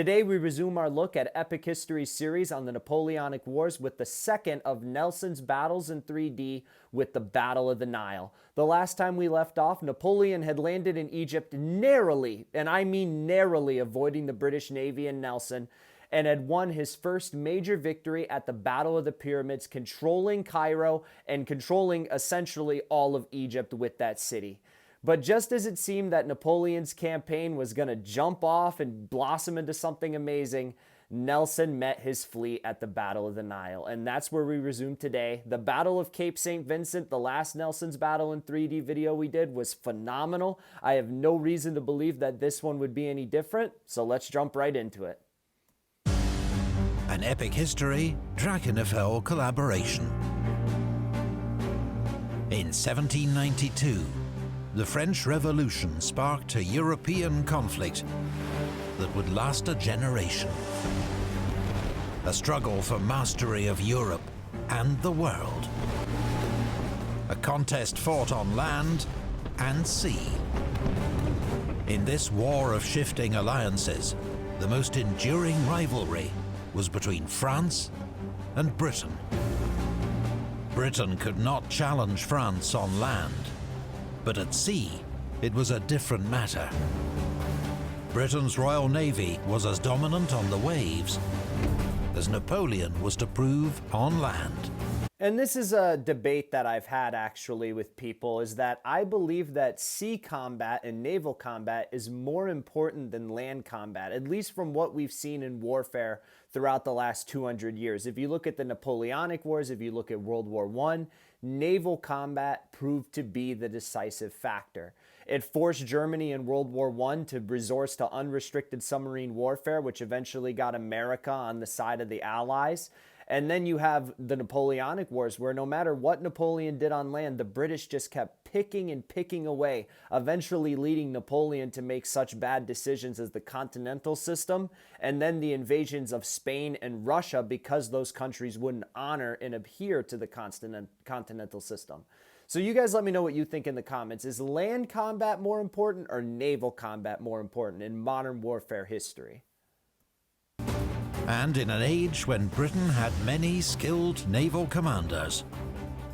Today we resume our look at Epic History series on the Napoleonic Wars with the second of Nelson's battles in 3D with the Battle of the Nile. The last time we left off, Napoleon had landed in Egypt narrowly, and I mean narrowly, avoiding the British Navy and Nelson, and had won his first major victory at the Battle of the Pyramids, controlling Cairo and controlling essentially all of Egypt with that city. But just as it seemed that Napoleon's campaign was going to jump off and blossom into something amazing, Nelson met his fleet at the Battle of the Nile. And that's where we resume today. The Battle of Cape St. Vincent, the last Nelson's battle in 3D video we did, was phenomenal. I have no reason to believe that this one would be any different, so let's jump right into it. An Epic History Drachenfels collaboration. In 1792, the French Revolution sparked a European conflict that would last a generation. A struggle for mastery of Europe and the world. A contest fought on land and sea. In this war of shifting alliances, the most enduring rivalry was between France and Britain. Britain could not challenge France on land, but at sea, it was a different matter. Britain's Royal Navy was as dominant on the waves as Napoleon was to prove on land. And this is a debate that I've had actually with people, is that I believe that sea combat and naval combat is more important than land combat, at least from what we've seen in warfare throughout the last 200 years. If you look at the Napoleonic Wars, if you look at World War I, naval combat proved to be the decisive factor. It forced Germany in World War I to resort to unrestricted submarine warfare, which eventually got America on the side of the Allies. And then you have the Napoleonic Wars, where no matter what Napoleon did on land, the British just kept picking and picking away, eventually leading Napoleon to make such bad decisions as the continental system, and then the invasions of Spain and Russia, because those countries wouldn't honor and adhere to the continental system. So you guys let me know what you think in the comments. Is land combat more important or naval combat more important in modern warfare history? And in an age when Britain had many skilled naval commanders,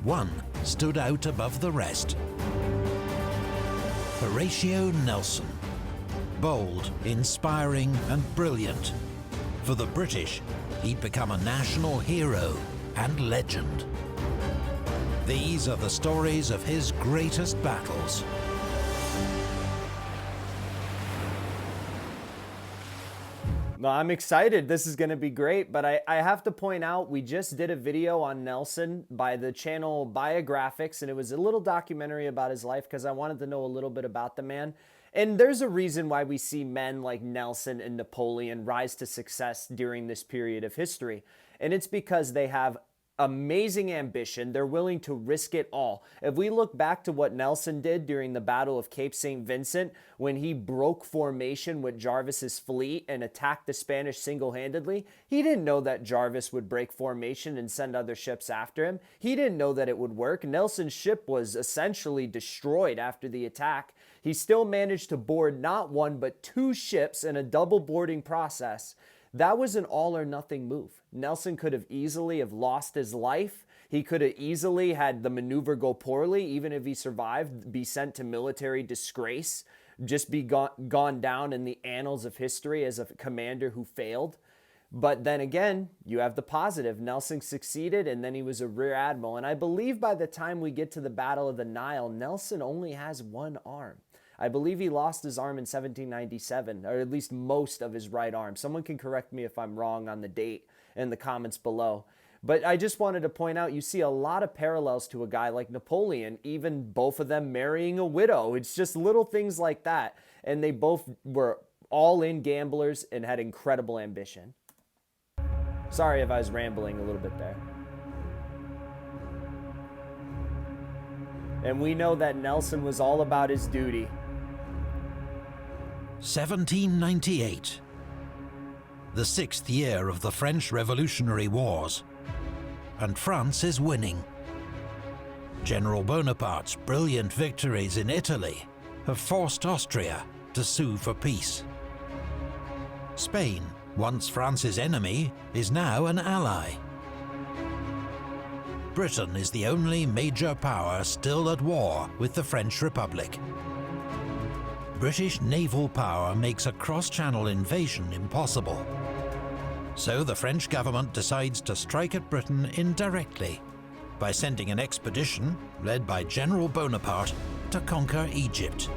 one stood out above the rest. Horatio Nelson. Bold, inspiring and brilliant. For the British, he'd become a national hero and legend. These are the stories of his greatest battles. Well, I'm excited. This is going to be great, but I have to point out, we just did a video on Nelson by the channel Biographics, and it was a little documentary about his life because I wanted to know a little bit about the man. And there's a reason why we see men like Nelson and Napoleon rise to success during this period of history. And it's because they have amazing ambition. They're willing to risk it all. If we look back to what Nelson did during the Battle of Cape St. Vincent, when he broke formation with Jarvis's fleet and attacked the Spanish single-handedly, he didn't know that Jarvis would break formation and send other ships after him. He didn't know that it would work. Nelson's ship was essentially destroyed after the attack. He still managed to board not one but two ships in a double boarding process. That was an all or nothing move. Nelson could have easily have lost his life. He could have easily had the maneuver go poorly, even if he survived, be sent to military disgrace, just be gone down in the annals of history as a commander who failed. But then again, you have the positive. Nelson succeeded, and then he was a rear admiral. And I believe by the time we get to the Battle of the Nile, Nelson only has one arm. I believe he lost his arm in 1797, or at least most of his right arm. Someone can correct me if I'm wrong on the date in the comments below. But I just wanted to point out, you see a lot of parallels to a guy like Napoleon, even both of them marrying a widow. It's just little things like that. And they both were all-in gamblers and had incredible ambition. Sorry if I was rambling a little bit there. And we know that Nelson was all about his duty. 1798. The 6th year of the French Revolutionary Wars, and France is winning. General Bonaparte's brilliant victories in Italy have forced Austria to sue for peace. Spain once France's enemy, is now an ally. Britain is the only major power still at war with the French Republic. British naval power makes a cross-channel invasion impossible. So the French government decides to strike at Britain indirectly by sending an expedition, led by General Bonaparte, to conquer Egypt.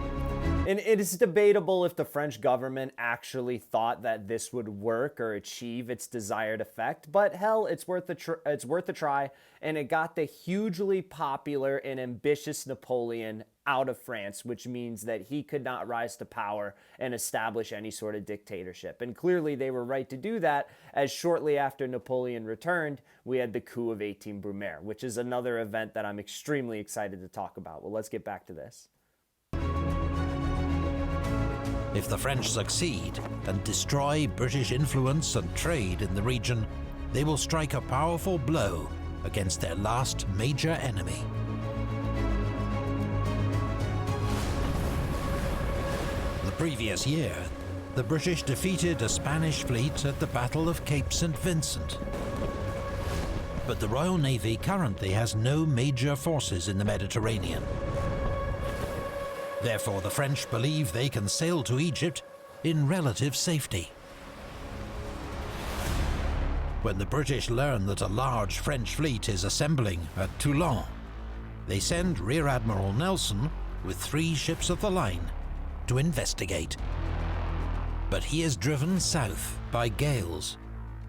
And it is debatable if the French government actually thought that this would work or achieve its desired effect, but hell, it's worth a try, and it got the hugely popular and ambitious Napoleon out of France, which means that he could not rise to power and establish any sort of dictatorship. And clearly they were right to do that, as shortly after Napoleon returned, we had the coup of 18 Brumaire, which is another event that I'm extremely excited to talk about. Well, let's get back to this. If the French succeed and destroy British influence and trade in the region, they will strike a powerful blow against their last major enemy. The previous year, the British defeated a Spanish fleet at the Battle of Cape St. Vincent. But the Royal Navy currently has no major forces in the Mediterranean. Therefore, the French believe they can sail to Egypt in relative safety. When the British learn that a large French fleet is assembling at Toulon, they send Rear Admiral Nelson with 3 ships of the line to investigate. But he is driven south by gales,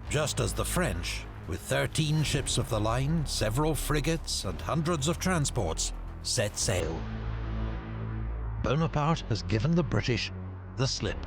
just as the French, with 13 ships of the line, several frigates and hundreds of transports, set sail. Bonaparte has given the British the slip.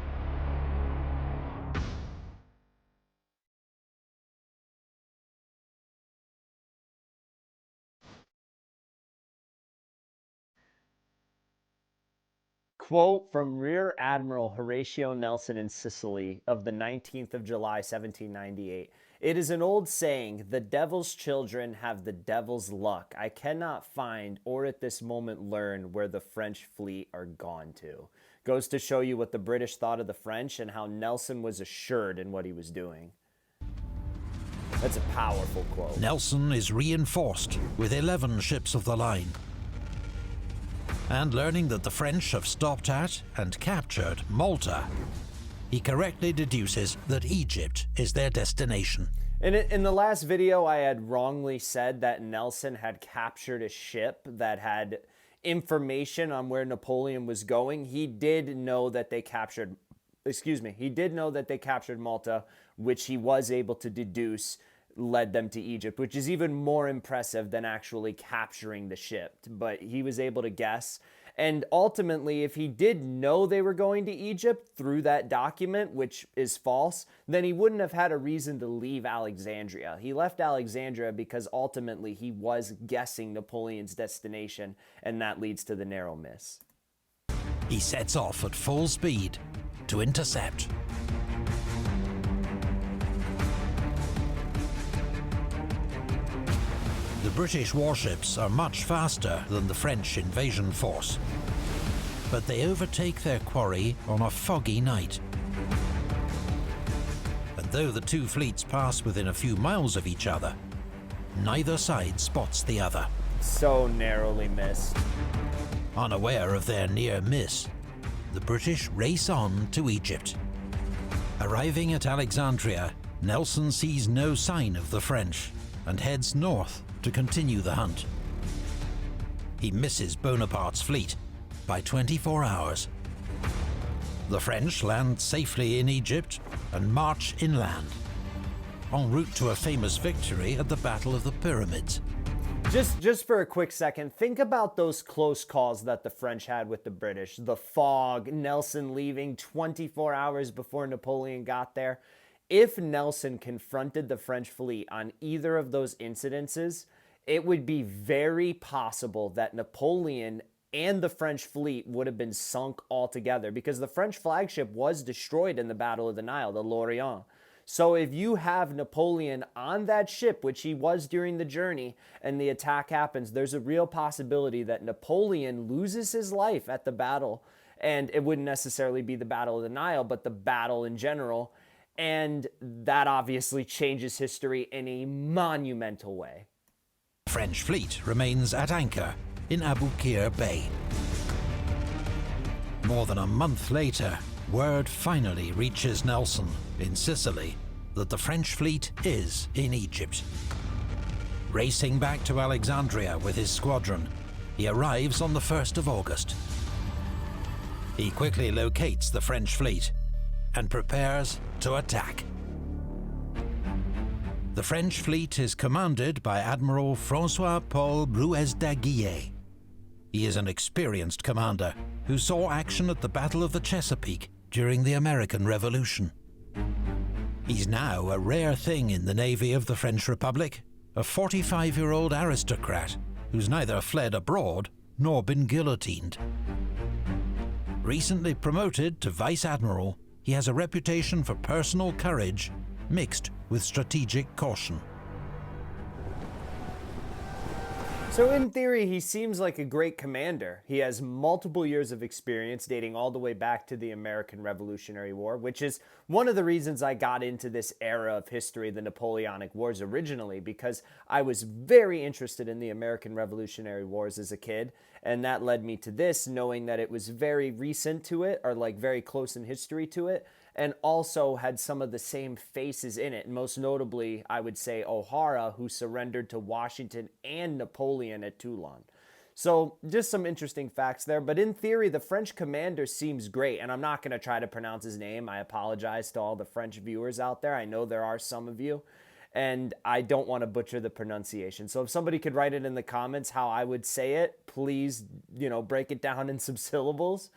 Quote from Rear Admiral Horatio Nelson in Sicily of the 19th of July, 1798. It is an old saying, the devil's children have the devil's luck. I cannot find or at this moment learn where the French fleet are gone to. Goes to show you what the British thought of the French and how Nelson was assured in what he was doing. That's a powerful quote. Nelson is reinforced with 11 ships of the line. And learning that the French have stopped at and captured Malta, he correctly deduces that Egypt is their destination. In the last video, I had wrongly said that Nelson had captured a ship that had information on where Napoleon was going. He did know that they captured, he did know that they captured Malta, which he was able to deduce led them to Egypt, which is even more impressive than actually capturing the ship. But he was able to guess. And ultimately, if he did know they were going to Egypt through that document, which is false, then he wouldn't have had a reason to leave Alexandria. He left Alexandria because ultimately he was guessing Napoleon's destination, and that leads to the narrow miss. He sets off at full speed to intercept. The British warships are much faster than the French invasion force, but they overtake their quarry on a foggy night. And though the two fleets pass within a few miles of each other, neither side spots the other. So narrowly missed. Unaware of their near miss, the British race on to Egypt. Arriving at Alexandria, Nelson sees no sign of the French and heads north to continue the hunt. He misses Bonaparte's fleet by 24 hours. The French land safely in Egypt and march inland, en route to a famous victory at the Battle of the Pyramids. Just for a quick second, think about those close calls that the French had with the British. The fog, Nelson leaving 24 hours before Napoleon got there. If Nelson confronted the French fleet on either of those incidences, it would be very possible that Napoleon and the French fleet would have been sunk altogether, because the French flagship was destroyed in the Battle of the Nile, the L'Orient. So if you have Napoleon on that ship, which he was during the journey, and the attack happens, there's a real possibility that Napoleon loses his life at the battle. And it wouldn't necessarily be the Battle of the Nile, but the battle in general. And that obviously changes history in a monumental way. The French fleet remains at anchor in Abukir Bay. More than a month later, word finally reaches Nelson in Sicily that the French fleet is in Egypt. Racing back to Alexandria with his squadron, he arrives on the 1st of August. He quickly locates the French fleet and prepares to attack. The French fleet is commanded by Admiral François-Paul Bruez d'Aguillet. He is an experienced commander who saw action at the Battle of the Chesapeake during the American Revolution. He's now a rare thing in the Navy of the French Republic, a 45-year-old aristocrat who's neither fled abroad nor been guillotined. Recently promoted to Vice Admiral, he has a reputation for personal courage mixed with strategic caution. So in theory, he seems like a great commander. He has multiple years of experience dating all the way back to the American Revolutionary War, which is one of the reasons I got into this era of history, the Napoleonic Wars originally, because I was very interested in the American Revolutionary Wars as a kid. And that led me to this, knowing that it was very recent to it, or like very close in history to it, and also had some of the same faces in it. Most notably, I would say O'Hara, who surrendered to Washington and Napoleon at Toulon. So just some interesting facts there. But in theory, the French commander seems great. And I'm not going to try to pronounce his name. I apologize to all the French viewers out there. I know there are some of you. And I don't want to butcher the pronunciation. So if somebody could write it in the comments how I would say it, please, break it down in some syllables.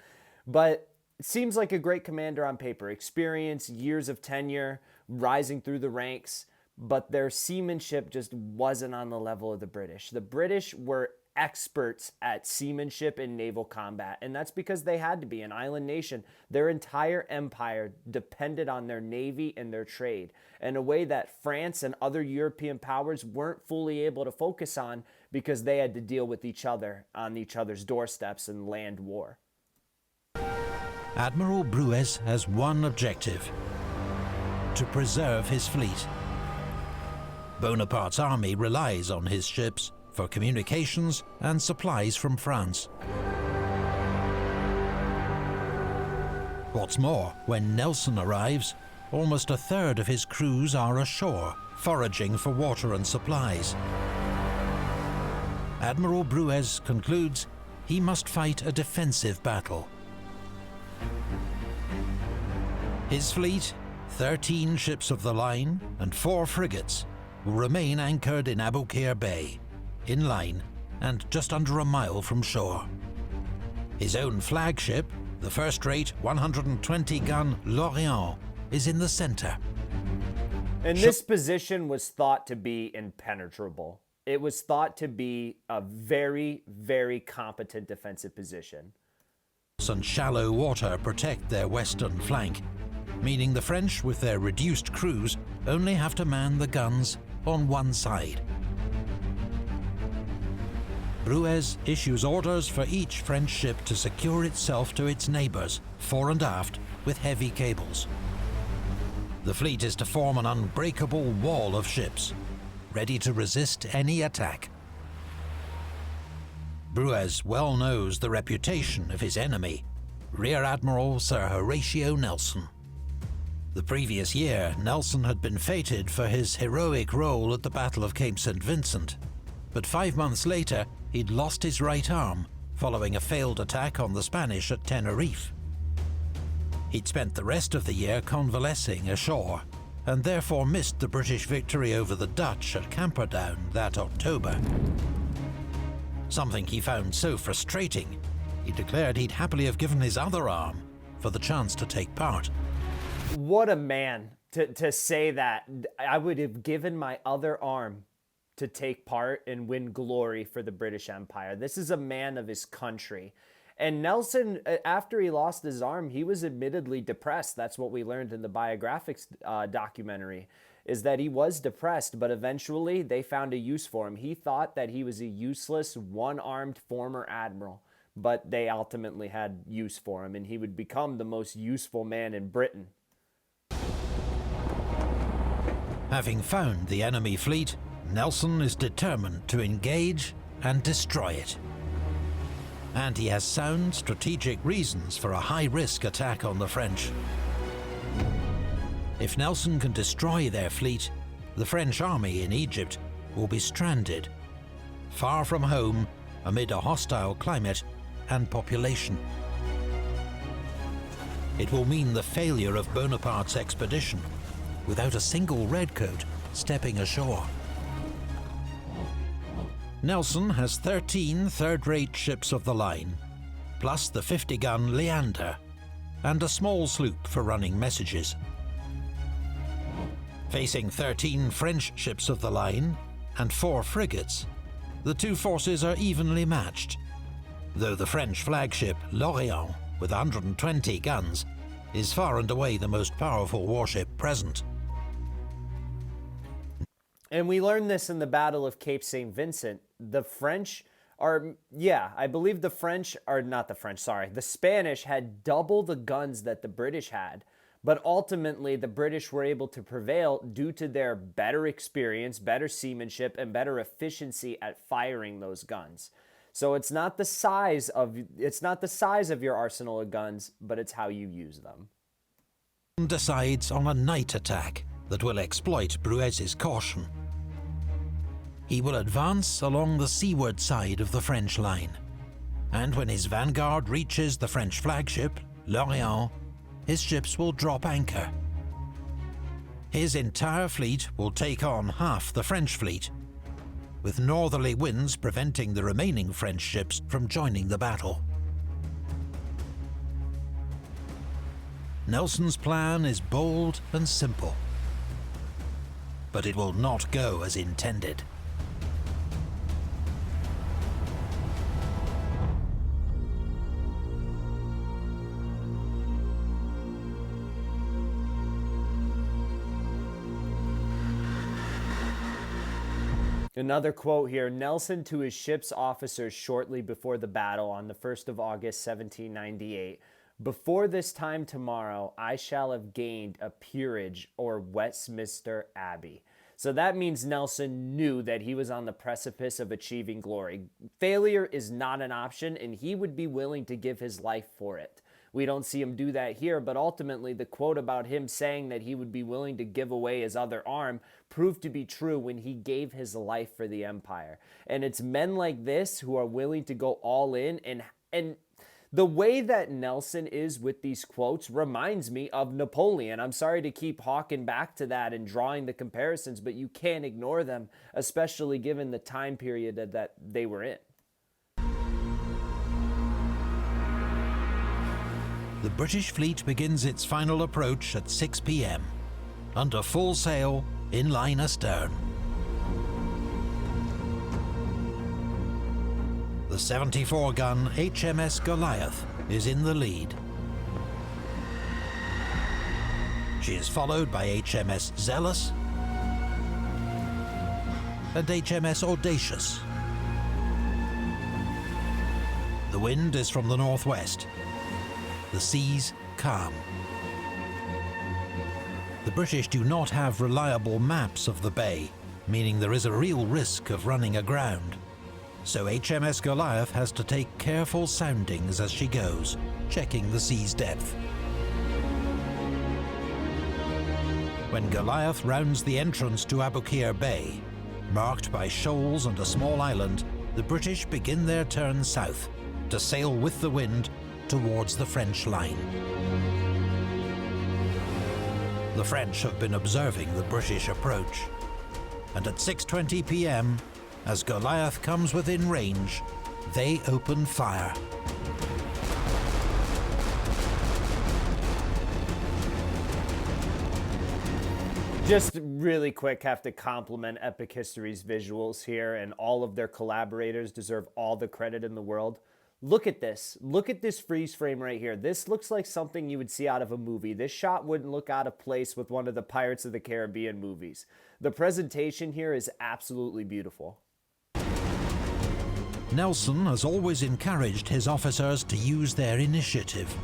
But it seems like a great commander on paper. Experience, years of tenure, rising through the ranks, but their seamanship just wasn't on the level of the British. The British were experts at seamanship and naval combat, and that's because they had to be an island nation. Their entire empire depended on their navy and their trade, in a way that France and other European powers weren't fully able to focus on because they had to deal with each other on each other's doorsteps in land war. Admiral Bruez has one objective: to preserve his fleet. Bonaparte's army relies on his ships for communications and supplies from France. What's more, when Nelson arrives, almost a third of his crews are ashore, foraging for water and supplies. Admiral Bruez concludes he must fight a defensive battle. His fleet, 13 ships of the line and 4 frigates, will remain anchored in Abukir Bay, in line and just under a mile from shore. His own flagship, the first-rate 120-gun L'Orient, is in the center. And this position was thought to be impenetrable. It was thought to be a very, very competent defensive position. And shallow water protect their western flank, meaning the French, with their reduced crews, only have to man the guns on one side. Bruez issues orders for each French ship to secure itself to its neighbors, fore and aft, with heavy cables. The fleet is to form an unbreakable wall of ships, ready to resist any attack. Bruez well knows the reputation of his enemy, Rear Admiral Sir Horatio Nelson. The previous year, Nelson had been feted for his heroic role at the Battle of Cape St. Vincent, but 5 months later, he'd lost his right arm following a failed attack on the Spanish at Tenerife. He'd spent the rest of the year convalescing ashore, and therefore missed the British victory over the Dutch at Camperdown that October. Something he found so frustrating, he declared he'd happily have given his other arm for the chance to take part. What a man to say that. I would have given my other arm to take part and win glory for the British Empire. This is a man of his country. And Nelson, after he lost his arm, he was admittedly depressed. That's what we learned in the biographics documentary, is that he was depressed, but eventually they found a use for him. He thought that he was a useless, one-armed former admiral, but they ultimately had use for him, and he would become the most useful man in Britain. Having found the enemy fleet, Nelson is determined to engage and destroy it. And he has sound strategic reasons for a high-risk attack on the French. If Nelson can destroy their fleet, the French army in Egypt will be stranded, far from home, amid a hostile climate and population. It will mean the failure of Bonaparte's expedition, without a single redcoat stepping ashore. Nelson has 13 third-rate ships of the line, plus the 50-gun Leander, and a small sloop for running messages. Facing 13 French ships of the line and 4 frigates, the two forces are evenly matched, though the French flagship L'Orient, with 120 guns, is far and away the most powerful warship present. And we learned this in the Battle of Cape St. Vincent. The French are, I believe the Spanish had double the guns that the British had. But ultimately, the British were able to prevail due to their better experience, better seamanship, and better efficiency at firing those guns. So it's not the size of your arsenal of guns, but it's how you use them. Decides on a night attack that will exploit Bruez's caution. He will advance along the seaward side of the French line, and when his vanguard reaches the French flagship, L'Orient, his ships will drop anchor. His entire fleet will take on half the French fleet, with northerly winds preventing the remaining French ships from joining the battle. Nelson's plan is bold and simple, but it will not go as intended. Another quote here, Nelson to his ship's officers shortly before the battle on the 1st of August, 1798. Before this time tomorrow, I shall have gained a peerage or Westminster Abbey. So that means Nelson knew that he was on the precipice of achieving glory. Failure is not an option, and he would be willing to give his life for it. We don't see him do that here, but ultimately the quote about him saying that he would be willing to give away his other arm proved to be true when he gave his life for the empire. And it's men like this who are willing to go all in, and the way that Nelson is with these quotes reminds me of Napoleon. I'm sorry to keep hawking back to that and drawing the comparisons, but you can't ignore them, especially given the time period that they were in. The British fleet begins its final approach at 6 p.m, under full sail, in line astern. The 74-gun HMS Goliath is in the lead. She is followed by HMS Zealous and HMS Audacious. The wind is from the northwest. The seas calm. The British do not have reliable maps of the bay, meaning there is a real risk of running aground. So HMS Goliath has to take careful soundings as she goes, checking the sea's depth. When Goliath rounds the entrance to Abukir Bay, marked by shoals and a small island, the British begin their turn south to sail with the wind towards the French line. The French have been observing the British approach, and at 6:20 p.m, as Goliath comes within range, they open fire. Just really quick, have to compliment Epic History's visuals here, and all of their collaborators deserve all the credit in the world. Look at this. Look at this freeze frame right here. This looks like something you would see out of a movie. This shot wouldn't look out of place with one of the Pirates of the Caribbean movies. The presentation here is absolutely beautiful. Nelson has always encouraged his officers to use their initiative.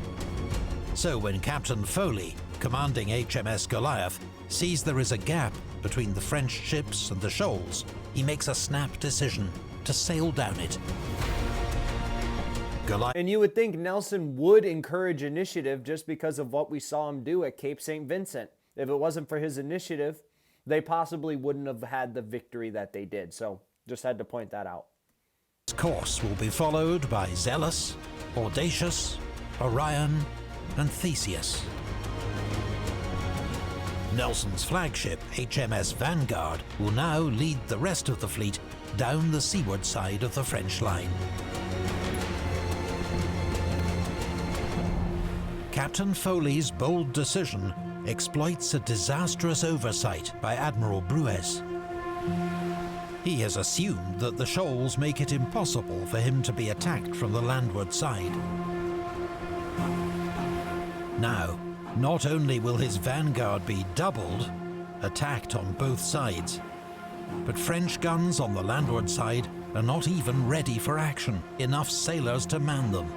So when Captain Foley, commanding HMS Goliath, sees there is a gap between the French ships and the shoals, he makes a snap decision to sail down it. And you would think Nelson would encourage initiative just because of what we saw him do at Cape St. Vincent. If it wasn't for his initiative, they possibly wouldn't have had the victory that they did. So just had to point that out. His course will be followed by Zealous, Audacious, Orion, and Theseus. Nelson's flagship, HMS Vanguard, will now lead the rest of the fleet down the seaward side of the French line. Captain Foley's bold decision exploits a disastrous oversight by Admiral Bruez. He has assumed that the shoals make it impossible for him to be attacked from the landward side. Now, not only will his vanguard be doubled, attacked on both sides, but French guns on the landward side are not even ready for action, enough sailors to man them.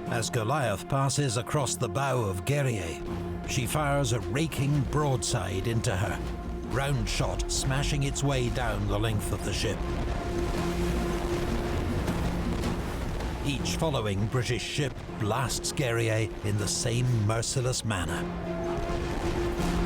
As Goliath passes across the bow of Guerrier, she fires a raking broadside into her, round shot smashing its way down the length of the ship. Each following British ship blasts Guerrier in the same merciless manner.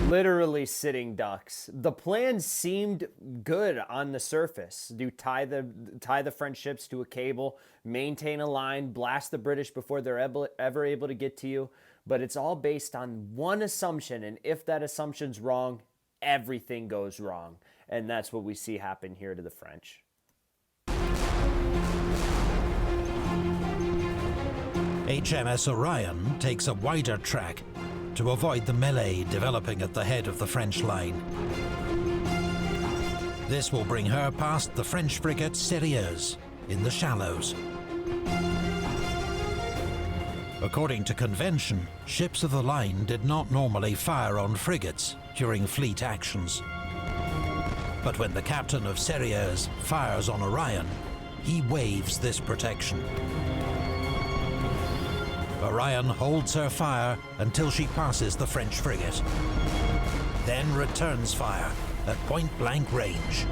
Literally sitting ducks. The plan seemed good on the surface. Do tie the French ships to a cable, maintain a line, blast the British before they're ever able to get to you. But it's all based on one assumption, and if that assumption's wrong, everything goes wrong. And that's what we see happen here to the French. HMS Orion takes a wider track to avoid the melee developing at the head of the French line. This will bring her past the French frigate Sérieuse in the shallows. According to convention, ships of the line did not normally fire on frigates during fleet actions. But when the captain of Sérieuse fires on Orion, he waives this protection. Orion holds her fire until she passes the French frigate, then returns fire at point-blank range.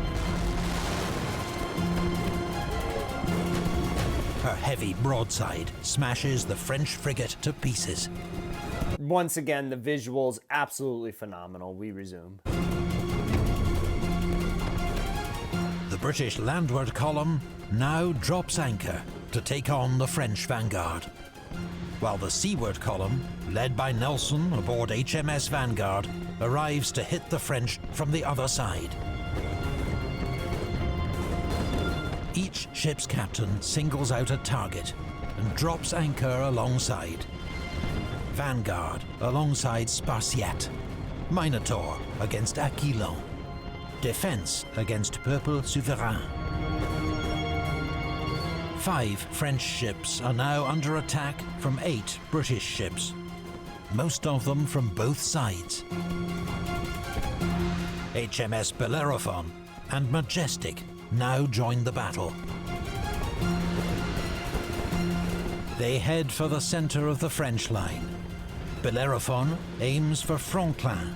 Her heavy broadside smashes the French frigate to pieces. Once again, the visuals absolutely phenomenal. We resume. The British landward column now drops anchor to take on the French vanguard, while the seaward column, led by Nelson aboard HMS Vanguard, arrives to hit the French from the other side. Each ship's captain singles out a target and drops anchor alongside. Vanguard alongside Spartiate, Minotaur against Aquilon, Defense against Peuple Souverain. 5 French ships are now under attack from 8 British ships, most of them from both sides. HMS Bellerophon and Majestic now join the battle. They head for the center of the French line. Bellerophon aims for Franklin,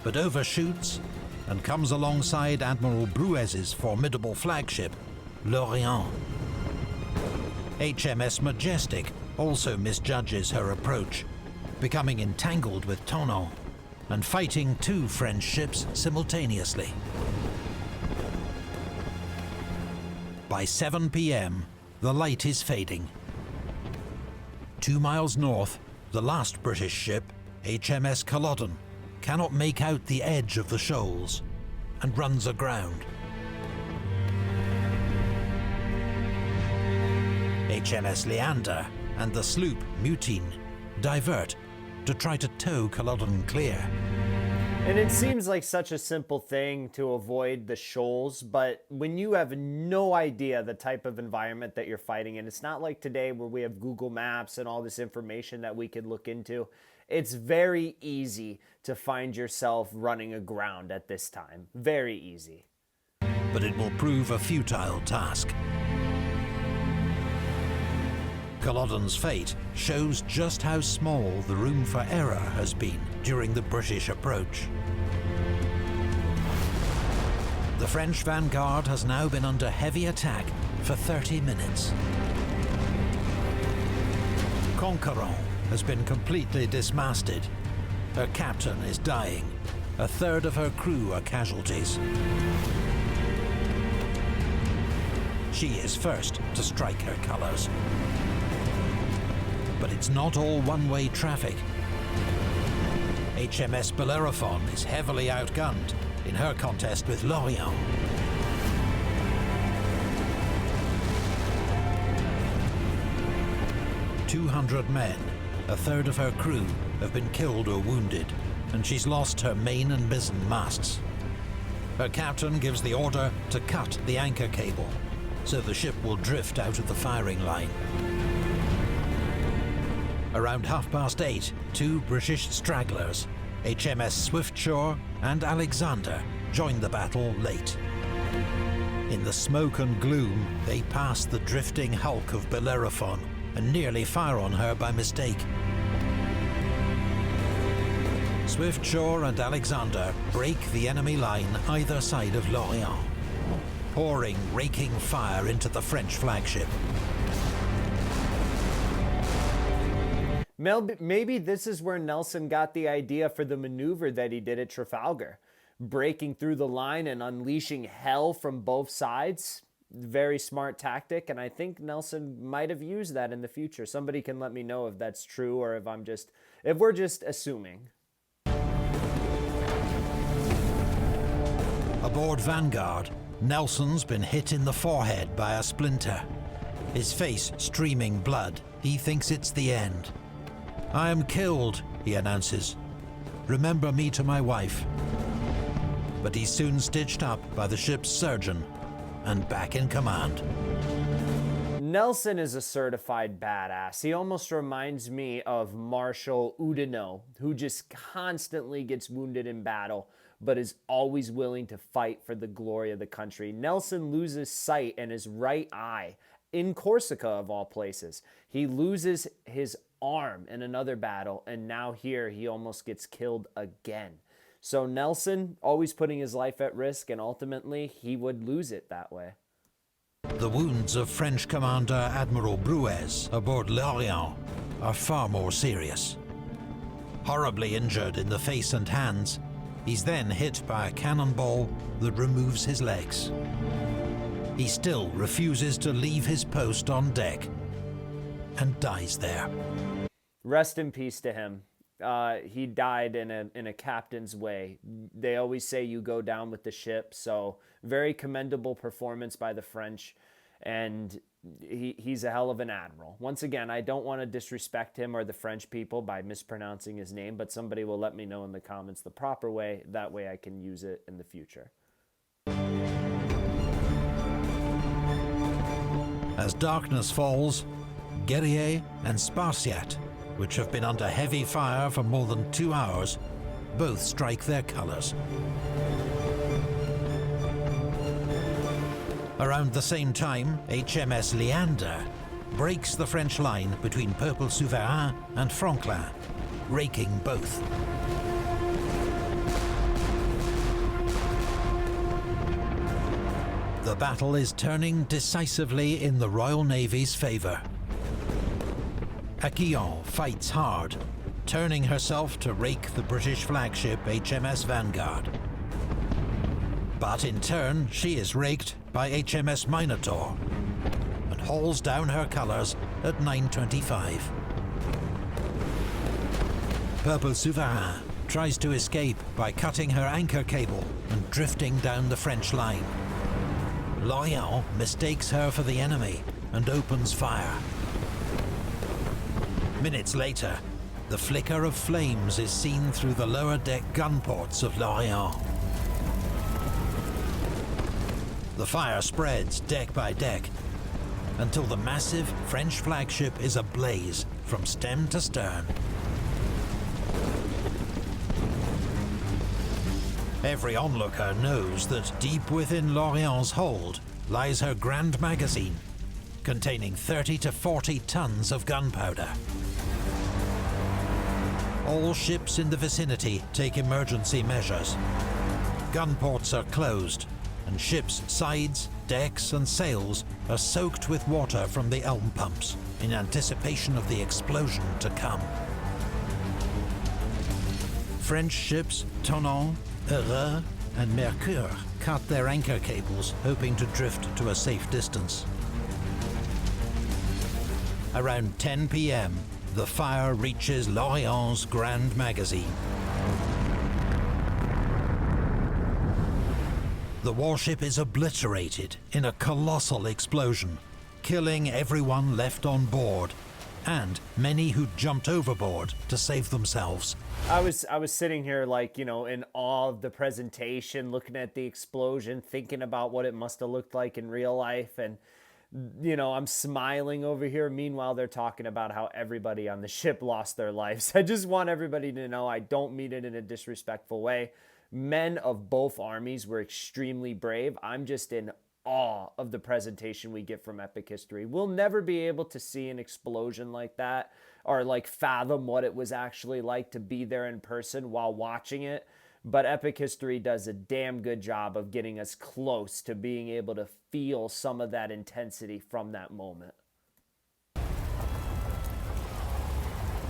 but overshoots and comes alongside Admiral Bruez's formidable flagship, L'Orient. HMS Majestic also misjudges her approach, becoming entangled with Tonon and fighting 2 French ships simultaneously. By 7 p.m., the light is fading. 2 miles north, the last British ship, HMS Culloden, cannot make out the edge of the shoals and runs aground. HMS Leander and the sloop Mutine divert to try to tow Culloden clear. And it seems like such a simple thing to avoid the shoals, but when you have no idea the type of environment that you're fighting in, it's not like today where we have Google Maps and all this information that we could look into. It's very easy to find yourself running aground at this time. Very easy. But it will prove a futile task. Culloden's fate shows just how small the room for error has been during the British approach. The French vanguard has now been under heavy attack for 30 minutes. Conquerant has been completely dismasted. Her captain is dying. A third of her crew are casualties. She is first to strike her colours. But it's not all one-way traffic. HMS Bellerophon is heavily outgunned in her contest with L'Orient. "200 men, a third of her crew, have been killed or wounded, and she's lost her main and mizzen masts. Her captain gives the order to cut the anchor cable, so the ship will drift out of the firing line." Around 8:30, two British stragglers, HMS Swiftsure and Alexander, join the battle late. In the smoke and gloom, they pass the drifting hulk of Bellerophon and nearly fire on her by mistake. Swiftsure and Alexander break the enemy line either side of L'Orient, pouring raking fire into the French flagship. Maybe this is where Nelson got the idea for the maneuver that he did at Trafalgar. Breaking through the line and unleashing hell from both sides. Very smart tactic, and I think Nelson might have used that in the future. Somebody can let me know if that's true or if we're just assuming. Aboard Vanguard, Nelson's been hit in the forehead by a splinter. His face streaming blood, he thinks it's the end. "I am killed," he announces. "Remember me to my wife." But he's soon stitched up by the ship's surgeon and back in command. Nelson is a certified badass. He almost reminds me of Marshal Oudinot, who just constantly gets wounded in battle, but is always willing to fight for the glory of the country. Nelson loses sight in his right eye in Corsica, of all places. He loses his arm in another battle, and now here he almost gets killed again. So Nelson, always putting his life at risk, and ultimately he would lose it that way. The wounds of French Commander Admiral Bruez aboard L'Orient are far more serious. Horribly injured in the face and hands, he's then hit by a cannonball that removes his legs. He still refuses to leave his post on deck and dies there. Rest in peace to him. He died in a captain's way. They always say you go down with the ship, so very commendable performance by the French, and he's a hell of an admiral. Once again, I don't want to disrespect him or the French people by mispronouncing his name, but somebody will let me know in the comments the proper way. That way I can use it in the future. As darkness falls, Guerrier and Spartiate, which have been under heavy fire for more than 2 hours, both strike their colours. Around the same time, HMS Leander breaks the French line between Peuple Souverain and Franklin, raking both. The battle is turning decisively in the Royal Navy's favour. Aquillon fights hard, turning herself to rake the British flagship HMS Vanguard. But in turn, she is raked by HMS Minotaur and hauls down her colours at 9:25. Peuple Souverain tries to escape by cutting her anchor cable and drifting down the French line. L'Orient mistakes her for the enemy and opens fire. Minutes later, the flicker of flames is seen through the lower deck gun ports of L'Orient. The fire spreads deck by deck until the massive French flagship is ablaze from stem to stern. Every onlooker knows that deep within L'Orient's hold lies her grand magazine, containing 30 to 40 tons of gunpowder. All ships in the vicinity take emergency measures. Gun ports are closed, and ships' sides, decks and sails are soaked with water from the elm pumps in anticipation of the explosion to come. French ships Tonon, Heureux and Mercure cut their anchor cables, hoping to drift to a safe distance. Around 10 p.m, the fire reaches Lorient's Grand Magazine. The warship is obliterated in a colossal explosion, killing everyone left on board, and many who jumped overboard to save themselves. I was sitting here like, you know, in awe of the presentation, looking at the explosion, thinking about what it must have looked like in real life, and you know, I'm smiling over here. Meanwhile, they're talking about how everybody on the ship lost their lives. I just want everybody to know I don't mean it in a disrespectful way. Men of both armies were extremely brave. I'm just in awe of the presentation we get from Epic History. We'll never be able to see an explosion like that or like fathom what it was actually like to be there in person while watching it. But Epic History does a damn good job of getting us close to being able to feel some of that intensity from that moment.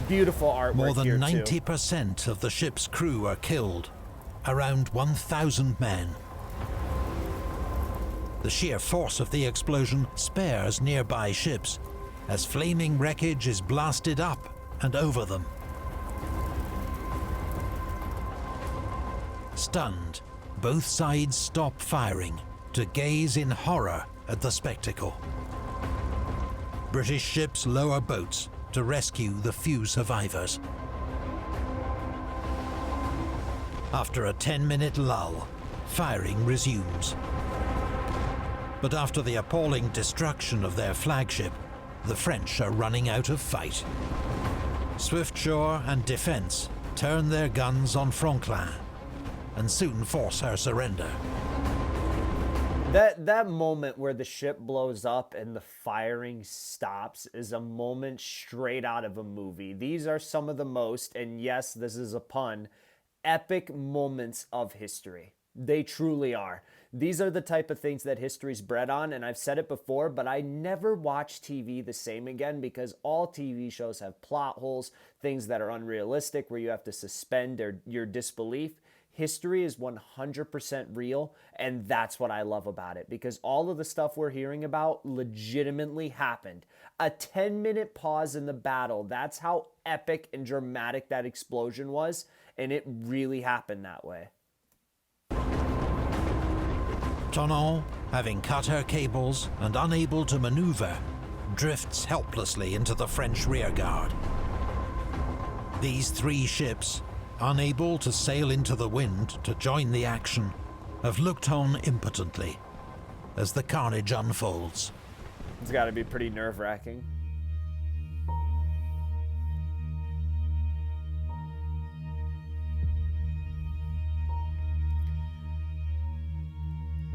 Beautiful artwork. More than here 90% of the ship's crew are killed, around 1,000 men. The sheer force of the explosion spares nearby ships, as flaming wreckage is blasted up and over them. Stunned, both sides stop firing to gaze in horror at the spectacle. British ships lower boats to rescue the few survivors. After a 10-minute lull, firing resumes. But after the appalling destruction of their flagship, the French are running out of fight. Swiftshore and Defence turn their guns on Franklin and soon force her surrender. That moment where the ship blows up and the firing stops is a moment straight out of a movie. These are some of the most, and yes, this is a pun, epic moments of history. They truly are. These are the type of things that history's bred on, and I've said it before, but I never watch TV the same again because all TV shows have plot holes, things that are unrealistic where you have to suspend your disbelief. History is 100% real, and that's what I love about it, because all of the stuff we're hearing about legitimately happened. A 10-minute pause in the battle, that's how epic and dramatic that explosion was, and it really happened that way. Tonon, having cut her cables and unable to maneuver, drifts helplessly into the French rearguard. These three ships, unable to sail into the wind to join the action, have looked on impotently as the carnage unfolds. It's got to be pretty nerve-wracking.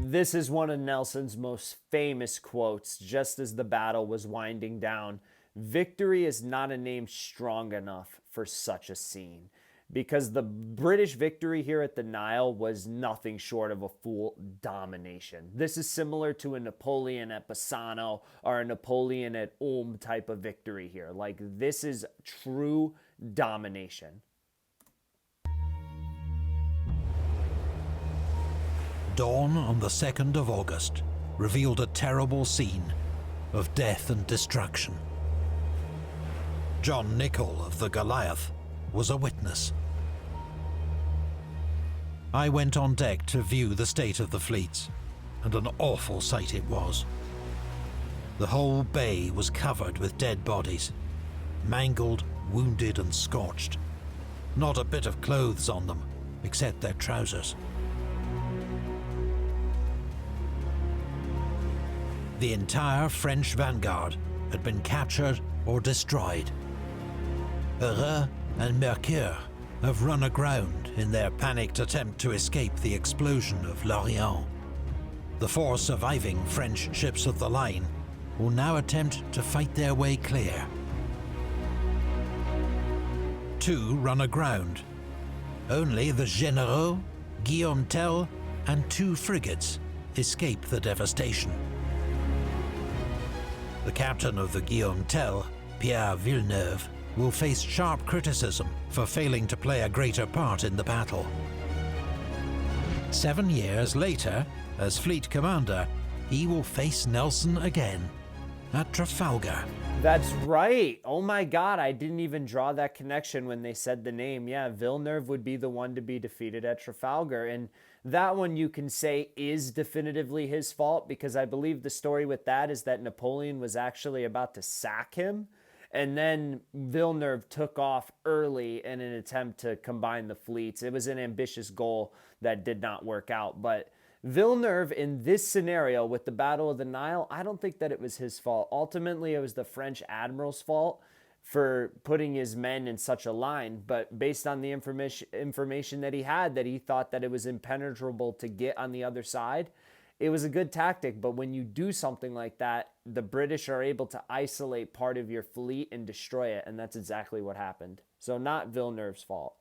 This is one of Nelson's most famous quotes just as the battle was winding down. Victory is not a name strong enough for such a scene, because the British victory here at the Nile was nothing short of a full domination. This is similar to a Napoleon at Bassano or a Napoleon at Ulm type of victory here. Like, this is true domination. Dawn on the 2nd of August revealed a terrible scene of death and destruction. John Nichol of the Goliath was a witness. I went on deck to view the state of the fleets, and an awful sight it was. The whole bay was covered with dead bodies, mangled, wounded and scorched. Not a bit of clothes on them, except their trousers. The entire French vanguard had been captured or destroyed. Heureux and Mercure have run aground in their panicked attempt to escape the explosion of Lorient. The four surviving French ships of the line will now attempt to fight their way clear. 2 run aground. Only the Généraux, Guillaume Tell, and 2 frigates escape the devastation. The captain of the Guillaume Tell, Pierre Villeneuve, will face sharp criticism for failing to play a greater part in the battle. 7 years later, as fleet commander, he will face Nelson again at Trafalgar. That's right. Oh my God, I didn't even draw that connection when they said the name. Yeah, Villeneuve would be the one to be defeated at Trafalgar. And that one you can say is definitively his fault, because I believe the story with that is that Napoleon was actually about to sack him. And then Villeneuve took off early in an attempt to combine the fleets. It was an ambitious goal that did not work out. But Villeneuve, in this scenario with the Battle of the Nile, I don't think that it was his fault. Ultimately, it was the French admiral's fault for putting his men in such a line. But based on the information that he had, that he thought that it was impenetrable to get on the other side, it was a good tactic. But when you do something like that, the British are able to isolate part of your fleet and destroy it. And that's exactly what happened. So not Villeneuve's fault.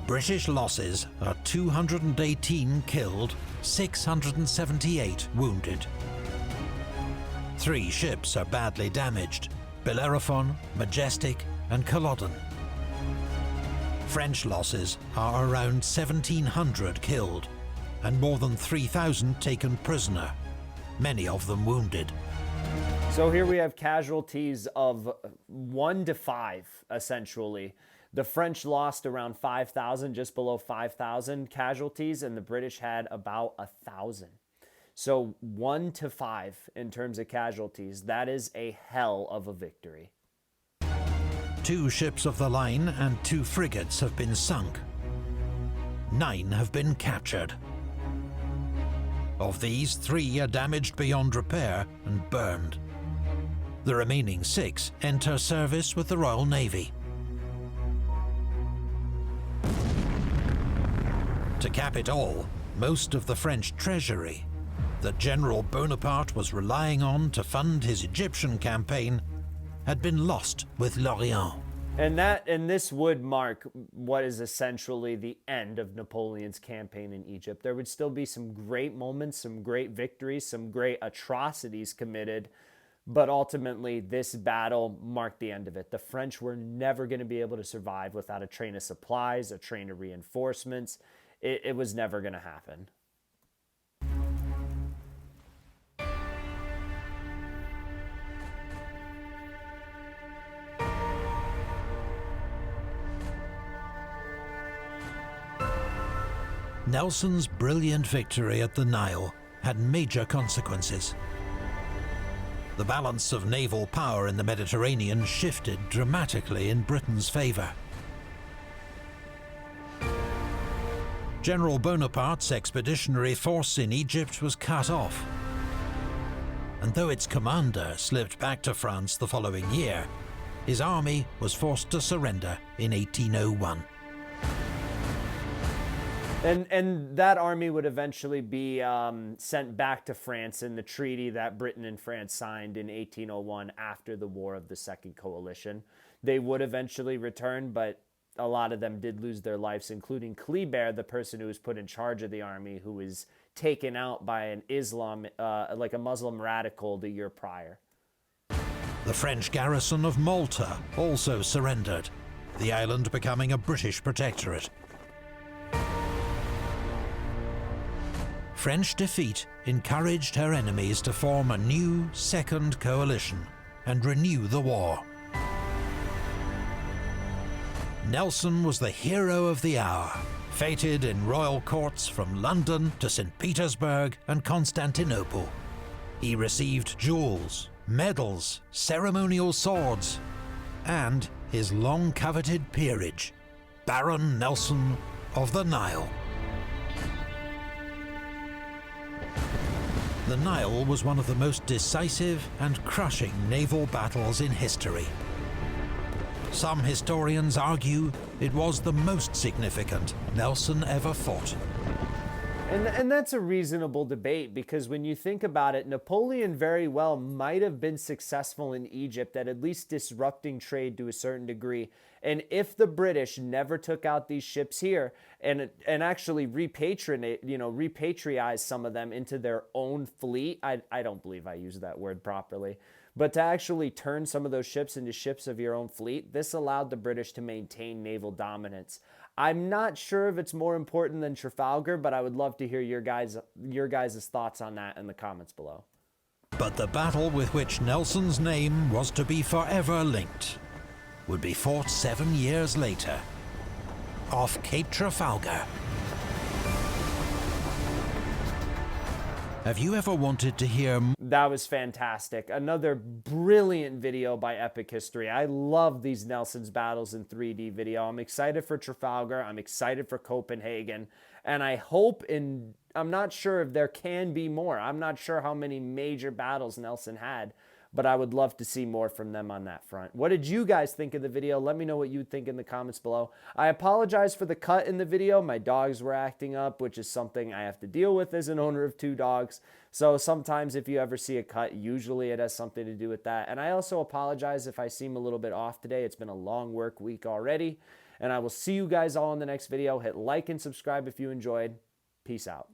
British losses are 218 killed, 678 wounded. 3 ships are badly damaged: Bellerophon, Majestic, and Culloden. French losses are around 1,700 killed, and more than 3,000 taken prisoner, many of them wounded. So here we have casualties of 1 to 5, essentially. The French lost around 5,000, just below 5,000 casualties, and the British had about 1,000. So 1 to 5 in terms of casualties. That is a hell of a victory. 2 ships of the line and 2 frigates have been sunk. 9 have been captured. Of these, 3 are damaged beyond repair and burned. The remaining 6 enter service with the Royal Navy. To cap it all, most of the French treasury that General Bonaparte was relying on to fund his Egyptian campaign had been lost with Lorient. And this would mark what is essentially the end of Napoleon's campaign in Egypt. There would still be some great moments, some great victories, some great atrocities committed, but ultimately this battle marked the end of it. The French were never going to be able to survive without a train of supplies, a train of reinforcements. It was never going to happen. Nelson's brilliant victory at the Nile had major consequences. The balance of naval power in the Mediterranean shifted dramatically in Britain's favour. General Bonaparte's expeditionary force in Egypt was cut off, and though its commander slipped back to France the following year, his army was forced to surrender in 1801. And that army would eventually be sent back to France in the treaty that Britain and France signed in 1801 after the War of the Second Coalition. They would eventually return, but a lot of them did lose their lives, including Kleber, the person who was put in charge of the army, who was taken out by an like a Muslim radical the year prior. The French garrison of Malta also surrendered, the island becoming a British protectorate. French defeat encouraged her enemies to form a new second coalition and renew the war. Nelson was the hero of the hour, feted in royal courts from London to St. Petersburg and Constantinople. He received jewels, medals, ceremonial swords, and his long-coveted peerage, Baron Nelson of the Nile. The Nile was one of the most decisive and crushing naval battles in history. Some historians argue it was the most significant Nelson ever fought. And that's a reasonable debate, because when you think about it, Napoleon very well might have been successful in Egypt at least disrupting trade to a certain degree. And if the British never took out these ships here and actually repatriate some of them into their own fleet, I don't believe I used that word properly, but to actually turn some of those ships into ships of your own fleet, this allowed the British to maintain naval dominance. I'm not sure if it's more important than Trafalgar, but I would love to hear your guys' thoughts on that in the comments below. But the battle with which Nelson's name was to be forever linked would be fought 7 years later, off Cape Trafalgar. Have you ever wanted to hear? That was fantastic. Another brilliant video by Epic History. I love these Nelson's battles in 3D video. I'm excited for Trafalgar. I'm excited for Copenhagen. And I hope I'm not sure if there can be more. I'm not sure how many major battles Nelson had, but I would love to see more from them on that front. What did you guys think of the video? Let me know what you think in the comments below. I apologize for the cut in the video. My dogs were acting up, which is something I have to deal with as an owner of 2 dogs. So sometimes if you ever see a cut, usually it has something to do with that. And I also apologize if I seem a little bit off today. It's been a long work week already. And I will see you guys all in the next video. Hit like and subscribe if you enjoyed. Peace out.